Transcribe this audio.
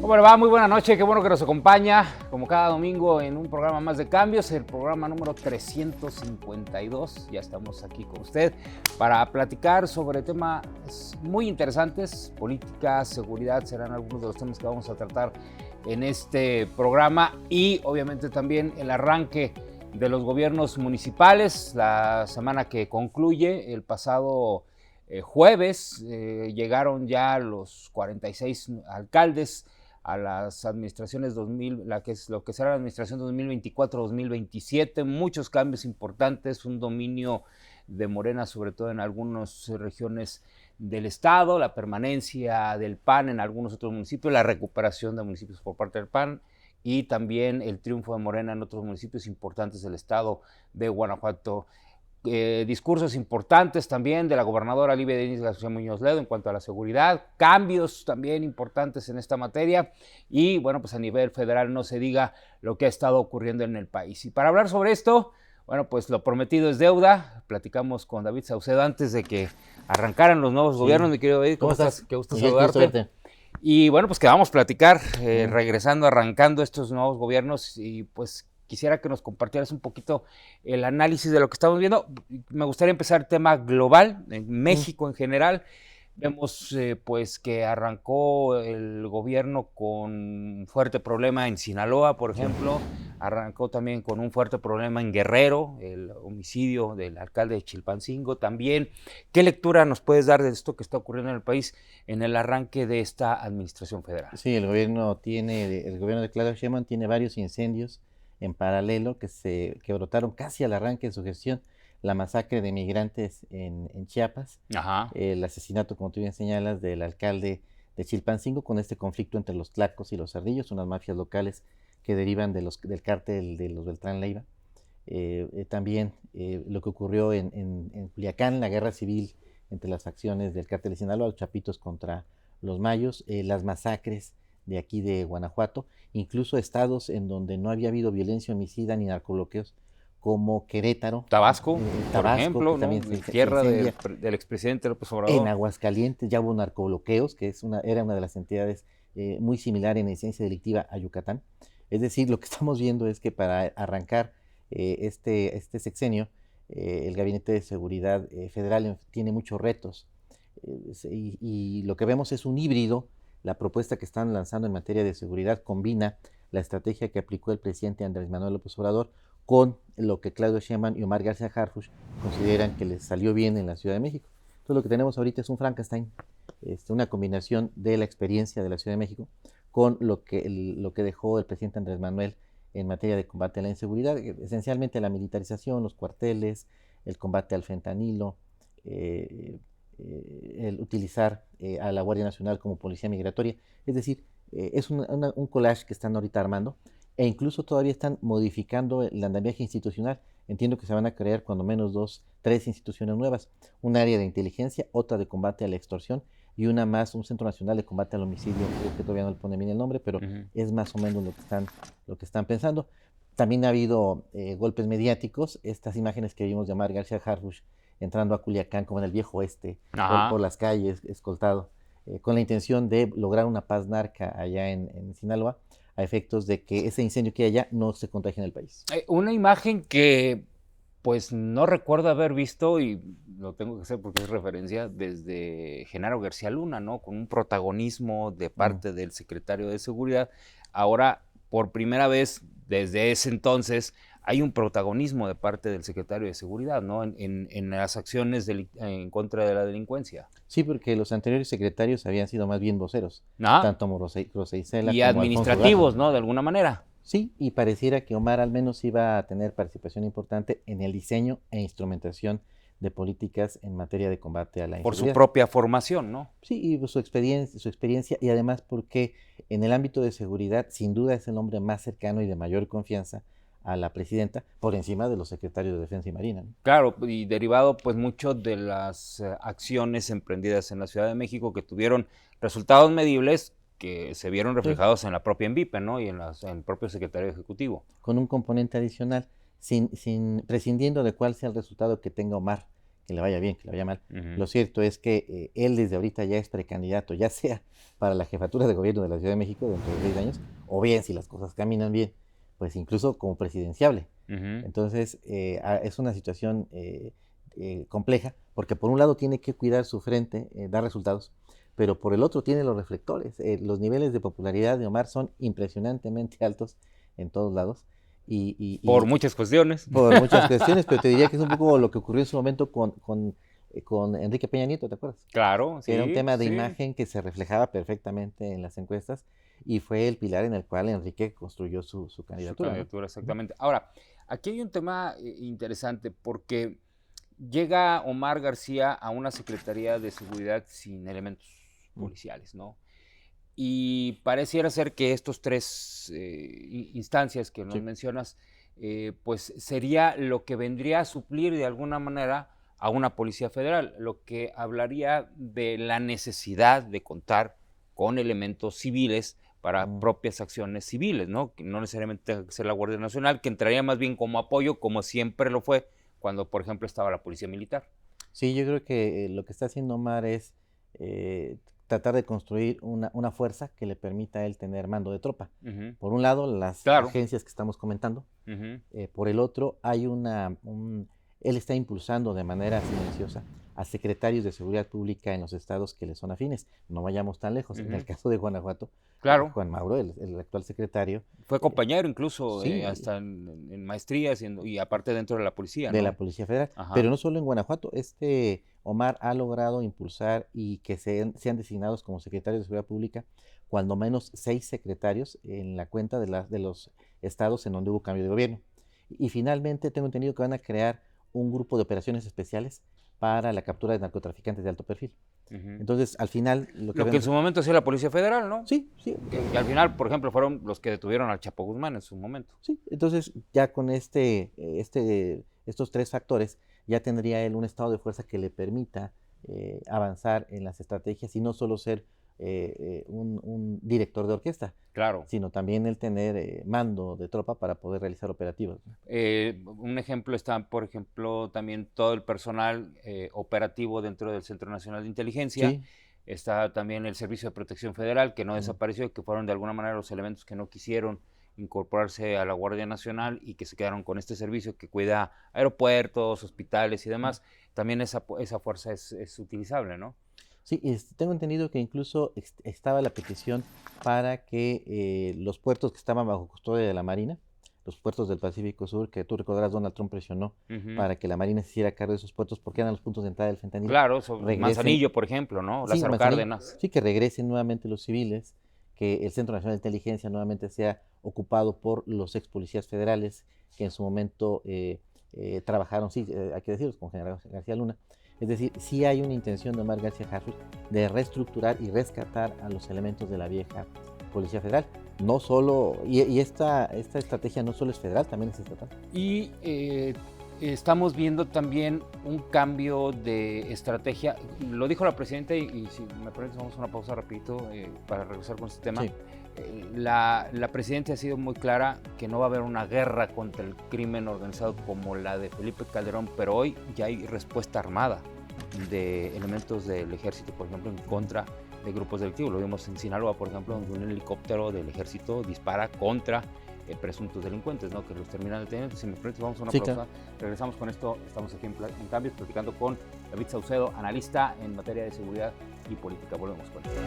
¿Cómo le va? Muy buena noche, qué bueno que nos acompaña, como cada domingo, en un programa más de cambios, el programa número 352. Ya estamos aquí con usted para platicar sobre temas muy interesantes, política, seguridad, serán algunos de los temas que vamos a tratar en este programa y obviamente también el arranque de los gobiernos municipales, la semana que concluye el pasado jueves, llegaron ya los 46 alcaldes a las administraciones 2000, lo que será la administración 2024-2027, muchos cambios importantes, un dominio de Morena, sobre todo en algunas regiones del estado, la permanencia del PAN en algunos otros municipios, la recuperación de municipios por parte del PAN y también el triunfo de Morena en otros municipios importantes del estado de Guanajuato. Discursos importantes también de la gobernadora Livia Denis García Muñoz Ledo en cuanto a la seguridad, cambios también importantes en esta materia y bueno, pues a nivel federal no se diga lo que ha estado ocurriendo en el país. Y para hablar sobre esto, bueno, pues lo prometido es deuda. Platicamos con David Saucedo antes de que arrancaran los nuevos gobiernos. Mi querido David, ¿cómo estás? Qué gusto saludarte. Y bueno, pues que vamos a platicar, regresando, arrancando estos nuevos gobiernos y pues quisiera que nos compartieras un poquito el análisis de lo que estamos viendo. Me gustaría empezar el tema global, en México en general. Vemos pues que arrancó el gobierno con un fuerte problema en Sinaloa, por ejemplo. Arrancó también con un fuerte problema en Guerrero, el homicidio del alcalde de Chilpancingo también. ¿Qué lectura nos puedes dar de esto que está ocurriendo en el país en el arranque de esta administración federal? Sí, el gobierno de Claudia Sheinbaum tiene varios incendios en paralelo que brotaron casi al arranque de su gestión. La masacre de migrantes en Chiapas, el asesinato, como tú bien señalas, del alcalde de Chilpancingo, con este conflicto entre los tlacos y los ardillos, unas mafias locales que derivan del cártel de los Beltrán Leiva. También lo que ocurrió en Culiacán, la guerra civil entre las facciones del cártel de Sinaloa, los chapitos contra los mayos, las masacres de aquí de Guanajuato, incluso estados en donde no había habido violencia homicida ni narcobloqueos, como Querétaro, Tabasco, por ejemplo, que también tierra del expresidente López Obrador. En Aguascalientes ya hubo narcobloqueos, que era una de las entidades muy similar en esencia delictiva a Yucatán. Es decir, lo que estamos viendo es que para arrancar este sexenio, el Gabinete de Seguridad Federal tiene muchos retos y lo que vemos es un híbrido. La propuesta que están lanzando en materia de seguridad combina la estrategia que aplicó el presidente Andrés Manuel López Obrador con lo que Claudio Sheinbaum y Omar García Harfuch consideran que les salió bien en la Ciudad de México. Entonces lo que tenemos ahorita es un Frankenstein, una combinación de la experiencia de la Ciudad de México con lo que dejó el presidente Andrés Manuel en materia de combate a la inseguridad, esencialmente la militarización, los cuarteles, el combate al fentanilo, el utilizar a la Guardia Nacional como policía migratoria. Es decir, es un collage que están ahorita armando e incluso todavía están modificando el andamiaje institucional. Entiendo que se van a crear cuando menos 3 instituciones nuevas, un área de inteligencia, otra de combate a la extorsión y una más, un Centro Nacional de Combate al Homicidio, creo que todavía no le pone bien el nombre, pero es más o menos lo que están pensando. También ha habido golpes mediáticos, estas imágenes que vimos de Omar García Harfuch entrando a Culiacán como en el viejo oeste, por las calles, escoltado, con la intención de lograr una paz narca allá en Sinaloa, a efectos de que ese incendio que hay allá no se contagie en el país. Una imagen que pues no recuerdo haber visto, y lo tengo que hacer porque es referencia, desde Genaro García Luna, ¿no? Con un protagonismo de parte del secretario de Seguridad. Ahora, por primera vez, desde ese entonces, hay un protagonismo de parte del secretario de Seguridad, ¿no? En las acciones en contra de la delincuencia. Sí, porque los anteriores secretarios habían sido más bien voceros, tanto Rosa Isela y como administrativos, ¿no? De alguna manera. Sí, y pareciera que Omar al menos iba a tener participación importante en el diseño e instrumentación de políticas en materia de combate a la inseguridad. Por su propia formación, ¿no? Sí, y su experiencia y además porque en el ámbito de seguridad sin duda es el hombre más cercano y de mayor confianza a la presidenta, por encima de los secretarios de Defensa y Marina, ¿no? Claro, y derivado pues mucho de las acciones emprendidas en la Ciudad de México que tuvieron resultados medibles que se vieron reflejados en la propia ENVIPE, ¿no? Y en el propio secretario ejecutivo. Con un componente adicional, prescindiendo de cuál sea el resultado que tenga Omar que le vaya bien, que le vaya mal. Lo cierto es que él desde ahorita ya es precandidato, ya sea para la jefatura de gobierno de la Ciudad de México dentro de 6 años, o bien, si las cosas caminan bien, pues incluso como presidenciable. Entonces, es una situación compleja, porque por un lado tiene que cuidar su frente, dar resultados, pero por el otro tiene los reflectores. Los niveles de popularidad de Omar son impresionantemente altos en todos lados. Por muchas cuestiones. Por muchas cuestiones, pero te diría que es un poco lo que ocurrió en su momento con Enrique Peña Nieto, ¿te acuerdas? Claro, sí. Era un tema de imagen que se reflejaba perfectamente en las encuestas y fue el pilar en el cual Enrique construyó su candidatura. Su candidatura, exactamente. Ahora, aquí hay un tema interesante porque llega Omar García a una Secretaría de Seguridad sin elementos policiales, ¿no? Y pareciera ser que estos tres instancias que nos mencionas, pues sería lo que vendría a suplir de alguna manera a una Policía Federal, lo que hablaría de la necesidad de contar con elementos civiles para propias acciones civiles, ¿no? Que no necesariamente tenga que ser la Guardia Nacional, que entraría más bien como apoyo, como siempre lo fue cuando, por ejemplo, estaba la Policía Militar. Sí, yo creo que lo que está haciendo Omar es tratar de construir una fuerza que le permita a él tener mando de tropa. Por un lado, las agencias que estamos comentando. Por el otro, hay él está impulsando de manera silenciosa a secretarios de seguridad pública en los estados que le son afines. No vayamos tan lejos. En el caso de Guanajuato, Juan Mauro, el actual secretario. Fue compañero incluso, hasta en maestrías y aparte dentro de la policía, de la Policía Federal. Pero no solo en Guanajuato. Omar ha logrado impulsar y que sean designados como secretarios de seguridad pública cuando menos 6 secretarios en la cuenta de los estados en donde hubo cambio de gobierno. Y finalmente tengo entendido que van a crear un grupo de operaciones especiales para la captura de narcotraficantes de alto perfil. Entonces, al final... Lo que en su momento hacía la Policía Federal, ¿no? Sí, sí. Que al final, por ejemplo, fueron los que detuvieron al Chapo Guzmán en su momento. Sí, entonces ya con estos 3 factores, ya tendría él un estado de fuerza que le permita avanzar en las estrategias y no solo ser un director de orquesta, sino también el tener mando de tropa para poder realizar operativos. Un ejemplo está, por ejemplo, también todo el personal operativo dentro del Centro Nacional de Inteligencia. Sí. Está también el Servicio de Protección Federal, que no desapareció, que fueron de alguna manera los elementos que no quisieron incorporarse a la Guardia Nacional y que se quedaron con este servicio que cuida aeropuertos, hospitales y demás. También esa fuerza es utilizable, ¿no? Sí, tengo entendido que incluso estaba la petición para que los puertos que estaban bajo custodia de la Marina, los puertos del Pacífico Sur, que tú recordarás Donald Trump presionó para que la Marina se hiciera cargo de esos puertos porque eran los puntos de entrada del fentanilo. Claro, Manzanillo, por ejemplo, ¿no? Lázaro Cárdenas. Sí, que regresen nuevamente los civiles, que el Centro Nacional de Inteligencia nuevamente sea ocupado por los ex policías federales que en su momento trabajaron, hay que decirlo, con General García Luna. Es decir, sí hay una intención de Omar García Harfuch de reestructurar y rescatar a los elementos de la vieja Policía Federal. No solo, y esta estrategia no solo es federal, también es estatal. Y estamos viendo también un cambio de estrategia. Lo dijo la presidenta y si me permites vamos a una pausa rapidito para regresar con este tema. Sí. La presidenta ha sido muy clara que no va a haber una guerra contra el crimen organizado como la de Felipe Calderón, pero hoy ya hay respuesta armada de elementos del ejército, por ejemplo, en contra de grupos delictivos. Lo vimos en Sinaloa, por ejemplo, donde un helicóptero del ejército dispara contra presuntos delincuentes, ¿no? Que los terminan deteniendo. Si me permites, vamos a una pausa. Claro. Regresamos con esto. Estamos aquí en Cambios, platicando con David Saucedo, analista en materia de seguridad y política. Volvemos con esto.